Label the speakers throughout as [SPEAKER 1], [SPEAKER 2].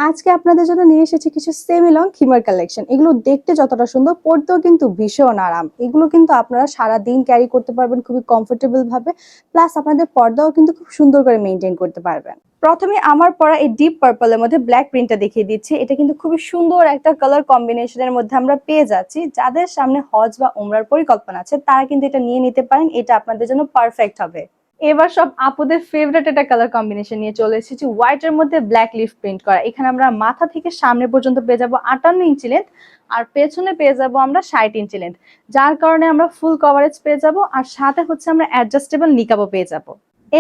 [SPEAKER 1] আজকে আপনাদের জন্য নিয়ে এসেছি কিছু সেমি লং খিমার কালেকশন। এগুলো দেখতে যতটা সুন্দর, পরতেও কিন্তু ভীষণ আরাম। এগুলো কিন্তু আপনারা সারা দিন ক্যারি করতে পারবেন খুবই কমফোর্টেবল ভাবে, প্লাস আপনাদের পর্দাও কিন্তু খুব সুন্দর করে মেনটেন করতে পারবেন। প্রথমে আমার পরা এই ডিপ পার্পলের মধ্যে ব্ল্যাক প্রিন্টটা দেখিয়ে দিচ্ছি। এটা কিন্তু খুবই সুন্দর একটা কালার কম্বিনেশনের মধ্যে আমরা পেয়ে যাচ্ছি। যাদের সামনে হজ বা ওমরার পরিকল্পনা আছে তারা কিন্তু এটা নিয়ে নিতে পারেন, এটা আপনাদের জন্য পারফেক্ট হবে। এবার সব আপুদের ফেভারিট একটা কালার কম্বিনেশন নিয়ে চলে এসেছি, হোয়াইট এর মধ্যে ব্ল্যাক লিফ প্রিন্ট করা। এখানে আমরা মাথা থেকে সামনে পর্যন্ত পেয়ে যাবো 58 ইঞ্চি লেন্থ, আর পেছনে পেয়ে যাবো আমরা 60 ইঞ্চি লেন্থ, যার কারণে আমরা ফুল কভারেজ পেয়ে যাবো। আর সাথে হচ্ছে আমরা অ্যাডজাস্টেবল নিকাবও পেয়ে যাবো।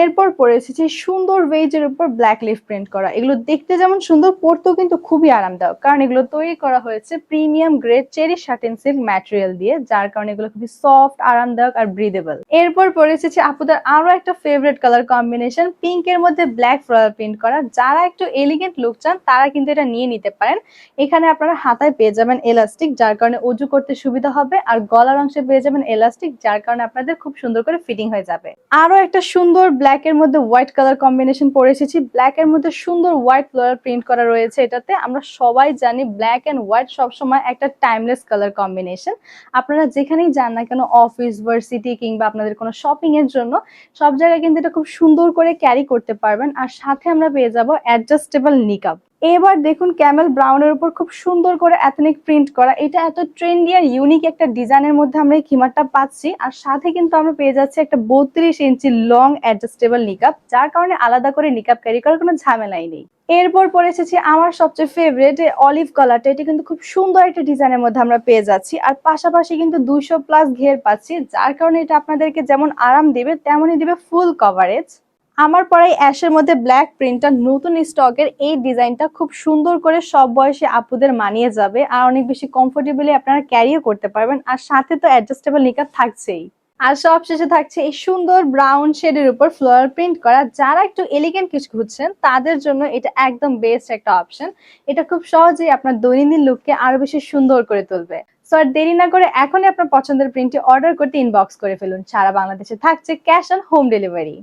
[SPEAKER 1] এরপর পরে এসেছি সুন্দর ওয়েজের উপর ব্ল্যাক লিফ প্রিন্ট করা। এগুলো দেখতে যেমন সুন্দর, পরতেও কিন্তু খুবই আরামদায়ক, কারণ এগুলো তৈরি করা হয়েছে premium grade cherry satin silk material দিয়ে, যার কারণে এগুলো খুবই সফট, আরামদায়ক আর ব্রিদেবল। এরপর পরে এসেছি আপুদের আরো একটা ফেভারিট কালার কম্বিনেশন, পিঙ্ক এর মধ্যে ব্ল্যাক ফ্লোরাল প্রিন্ট করা। যারা একটু এলিগেন্ট লুক চান তারা কিন্তু এটা নিয়ে নিতে পারেন। এখানে আপনারা হাতায় পেয়ে যাবেন এলাস্টিক, যার কারণে উজু করতে সুবিধা হবে, আর গলার অংশে পেয়ে যাবেন এলাস্টিক, যার কারণে আপনাদের খুব সুন্দর করে ফিটিং হয়ে যাবে। আরো একটা সুন্দর ব্ল্যাক এর মধ্যে হোয়াইট কালার কম্বিনেশন পরে এসেছি। ব্ল্যাক এর মধ্যে সুন্দর হোয়াইট ফ্লোরাল প্রিন্ট করা রয়েছে। এটাতে আমরা সবাই জানি ব্ল্যাক এন্ড হোয়াইট সবসময় একটা টাইমলেস কালার কম্বিনেশন। আপনারা যেখানেই যান না কেন, অফিস, ভার্সিটি কিংবা আপনাদের কোনো শপিং এর জন্য, সব জায়গায় কিন্তু এটা খুব সুন্দর করে ক্যারি করতে পারবেন। আর সাথে আমরা পেয়ে যাবো অ্যাডজাস্টেবল নিকাব। এবার দেখুন ক্যামেল ব্রাউনের উপর খুব সুন্দর করে এথনিক প্রিন্ট করা। এটা এত ট্রেন্ডি আর ইউনিক একটা ডিজাইনের মধ্যে আমরা এই খিমারটা পাচ্ছি। আর সাথে কিন্তু আমরা পেয়ে যাচ্ছি একটা 32 ইঞ্চি লং অ্যাডজাস্টেবল নিকাব, যার কারণে আলাদা করে নিকাব ক্যারি করার কোনো ঝামেলাই নেই। এরপর পরে এসেছি আমার সবচেয়ে ফেভারিট অলিভ কালারটা। এটা কিন্তু খুব সুন্দর একটা ডিজাইনের মধ্যে আমরা পেয়ে যাচ্ছি, আর পাশাপাশি কিন্তু 200+ ঘের পাচ্ছি, যার কারণে এটা আপনাদেরকে যেমন আরাম দিবে তেমনই দিবে ফুল কভারেজ। আমার পরাই অ্যাশের মধ্যে ব্ল্যাক প্রিন্টটা নতুন স্টকের। এই ডিজাইনটা খুব সুন্দর করে সব বয়সী আপুদের মানিয়ে যাবে, আর অনেক বেশি কমফোর্টেবলি আপনারা ক্যারিও করতে পারবেন। আর সাথে তো অ্যাডজাস্টেবল নিকাব থাকছেই। আর সব শেষে থাকছে এই সুন্দর ব্রাউন শেডের উপর ফ্লোরাল প্রিন্ট করা। যারা একটু এলিগেন্ট কিছু খুঁজছেন তাদের জন্য এটা একদম বেস্ট একটা অপশন। এটা খুব সহজেই আপনার দৈনন্দিন লুককে আরো বেশি সুন্দর করে তুলবে। সো আর দেরি না করে এখনই আপনার পছন্দের প্রিন্টটি অর্ডার করতে ইনবক্স করে ফেলুন। সারা বাংলাদেশে থাকছে ক্যাশ অন হোম ডেলিভারি।